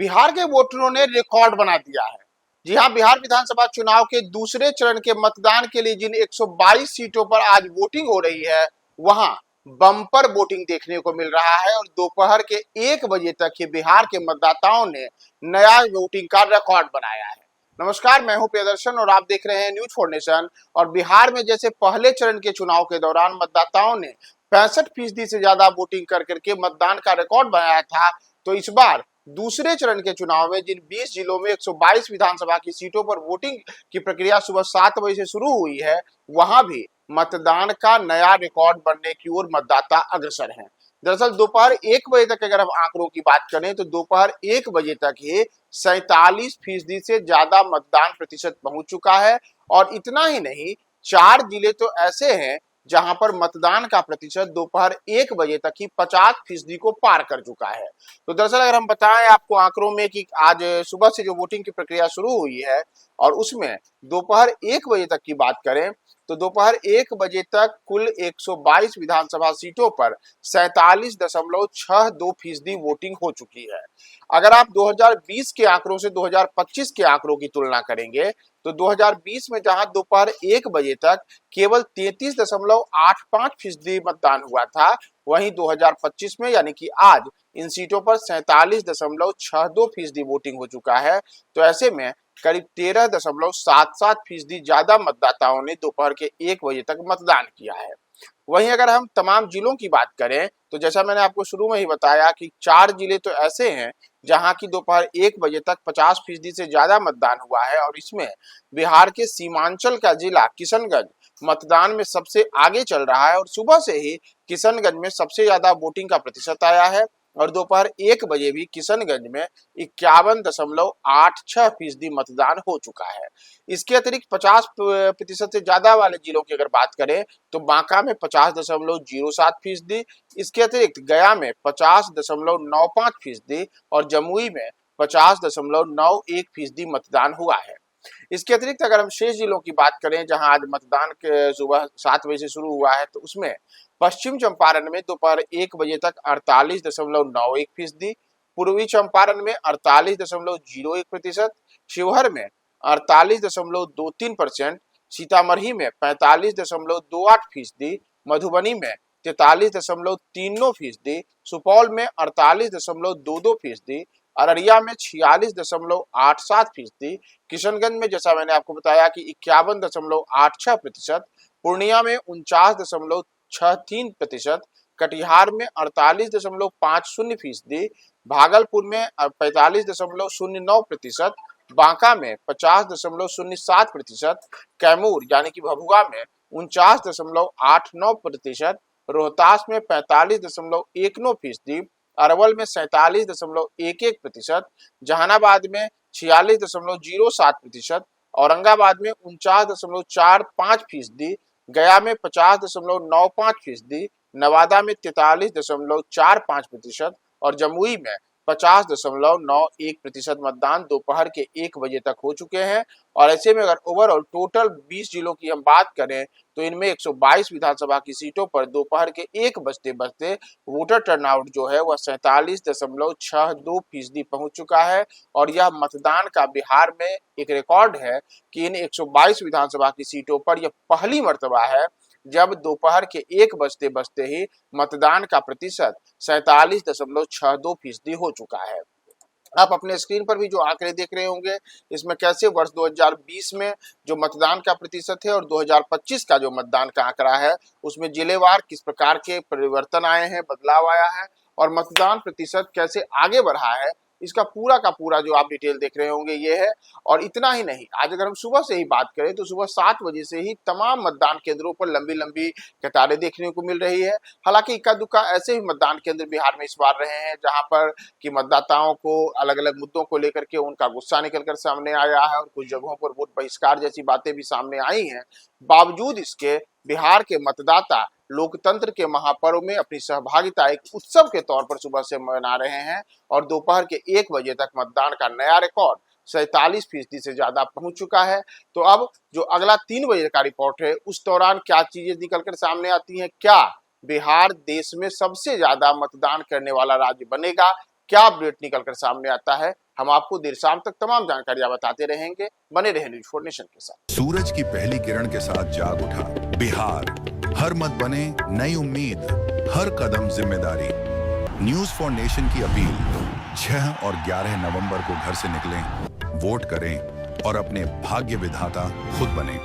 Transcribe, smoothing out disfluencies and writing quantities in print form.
बिहार के वोटरों ने रिकॉर्ड बना दिया है। जी हां, बिहार विधानसभा चुनाव के दूसरे चरण के मतदान के लिए जिन 122 सीटों पर आज वोटिंग हो रही है, वहां बम्पर वोटिंग देखने को मिल रहा है और दोपहर के 1 बजे तक ही बिहार के मतदाताओं ने नया वोटिंग का रिकॉर्ड बनाया है। नमस्कार, मैं हूं प्रियदर्शन और आप देख रहे हैं न्यूज फॉर नेशन। और बिहार में जैसे पहले चरण के चुनाव के दौरान मतदाताओं ने 65% से ज्यादा वोटिंग कर करके मतदान का रिकॉर्ड बनाया था, तो इस बार दूसरे चरण के चुनाव में जिन 20 जिलों में 122 विधानसभा की सीटों पर वोटिंग की प्रक्रिया सुबह 7 बजे से शुरू हुई है, वहां भी मतदान का नया रिकॉर्ड बनने की ओर मतदाता अग्रसर हैं। दरअसल दोपहर 1 बजे तक अगर हम आंकड़ों की बात करें तो दोपहर 1 बजे तक ही 47% से ज्यादा मतदान प्रतिशत पहुंच चुका है। और इतना ही नहीं, 4 जिले तो ऐसे हैं जहां पर मतदान का प्रतिशत दोपहर 1 बजे तक ही 50% को पार कर चुका है। तो दरअसल अगर हम बताएं आपको आंकड़ों में कि आज सुबह से जो वोटिंग की प्रक्रिया शुरू हुई है और उसमें दोपहर 1 बजे तक की बात करें तो दोपहर 1 बजे तक कुल 122 विधानसभा सीटों पर 47.62% वोटिंग हो चुकी है। अगर आप 2020 के आंकड़ों से 2025 के आंकड़ों की तुलना करेंगे तो 2020 में जहां दोपहर 1 बजे तक केवल 33.85% मतदान हुआ था, वहीं 2025 में यानी कि आज इन सीटों पर 47.62% वोटिंग हो चुका है। तो ऐसे में करीब 13.77% ज्यादा मतदाताओं ने दोपहर के 1 बजे तक मतदान किया है। वहीं अगर हम तमाम जिलों की बात करें तो जैसा मैंने आपको शुरू में ही बताया कि 4 जिले तो ऐसे हैं जहां की दोपहर 1 बजे तक 50% से ज्यादा मतदान हुआ है और इसमें बिहार के सीमांचल का जिला किशनगंज मतदान में सबसे आगे चल रहा है और सुबह से ही किशनगंज में सबसे ज्यादा वोटिंग का प्रतिशत आया है और दोपहर 1 बजे भी किशनगंज में 51.86% मतदान हो चुका है। इसके अतिरिक्त 50% से ज्यादा वाले जिलों की अगर बात करें तो बांका में 50.07%, इसके अतिरिक्त गया में 50.95% और जमुई में 50.91% मतदान हुआ है। इसके अतिरिक्त अगर हम शेष जिलों की बात करें जहां आज मतदान के सुबह 7 बजे से शुरू हुआ है तो उसमें पश्चिम चंपारण में दोपहर 1 बजे तक 48.91%, पूर्वी चंपारण में 48.01%, शिवहर में 48.23%, सीतामढ़ी में 45.28%, मधुबनी में 43.30%, सुपौल में 48.22%, अररिया में 46.87%, किशनगंज में जैसा मैंने आपको बताया कि 51.86%, पूर्णिया में 49.63%, कटिहार में 48.50%, भागलपुर में 45.09%, बांका में 50.07%, कैमूर यानी कि भभुआ में 49.89%, रोहतास में 45.19%, अरवल में 47.11%, जहानाबाद में 46.07%, औरंगाबाद में 49.45%, गया में 50.95%, नवादा में 43.45% और जमुई में 50.91% मतदान दोपहर के 1 बजे तक हो चुके हैं। और ऐसे में अगर ओवरऑल टोटल 20 जिलों की हम बात करें तो इनमें 122 विधानसभा की सीटों पर दोपहर के 1 बजते बजते वोटर टर्नआउट जो है वह 47.62% पहुंच चुका है और यह मतदान का बिहार में एक रिकॉर्ड है कि इन 122 विधानसभा की सीटों पर यह पहली मर्तबा है जब दोपहर के 1 बजते बजते ही मतदान का प्रतिशत 47.62% हो चुका है। आप अपने स्क्रीन पर भी जो आंकड़े देख रहे होंगे इसमें कैसे वर्ष 2020 में जो मतदान का प्रतिशत है और 2025 का जो मतदान का आंकड़ा है उसमें जिलेवार किस प्रकार के परिवर्तन आए हैं, बदलाव आया है और मतदान प्रतिशत कैसे आगे बढ़ा है, इसका पूरा का पूरा जो आप डिटेल देख रहे होंगे ये है। और इतना ही नहीं, आज अगर हम सुबह से ही बात करें तो सुबह 7 बजे से ही तमाम मतदान केंद्रों पर लंबी लंबी कतारें देखने को मिल रही है। हालांकि इक्का दुक्का ऐसे भी मतदान केंद्र बिहार में इस बार रहे हैं जहां पर कि मतदाताओं को अलग अलग मुद्दों को लेकर के उनका गुस्सा निकलकर सामने आया है और कुछ जगहों पर वोट बहिष्कार जैसी बातें भी सामने आई हैं। बावजूद इसके बिहार के मतदाता लोकतंत्र के महापर्व में अपनी सहभागिता एक उत्सव के तौर पर सुबह से मना रहे हैं और दोपहर के 1 बजे तक मतदान का नया रिकॉर्ड 47% से ज्यादा पहुंच चुका है। तो अब जो अगला 3 बजे का रिपोर्ट है उस दौरान क्या चीजें निकलकर सामने आती हैं, क्या बिहार देश में सबसे ज्यादा मतदान करने वाला राज्य बनेगा, क्या अपडेट निकलकर सामने आता है, हम आपको देर शाम तक तमाम जानकारियां बताते रहेंगे। बने रहे न्यूज़ 4 नेशन के साथ। सूरज की पहली किरण के साथ जाग उठा बिहार, हर मत बने नई उम्मीद, हर कदम जिम्मेदारी। न्यूज़ 4 नेशन की अपील, 6 और 11 नवंबर को घर से निकलें, वोट करें और अपने भाग्य विधाता खुद बने।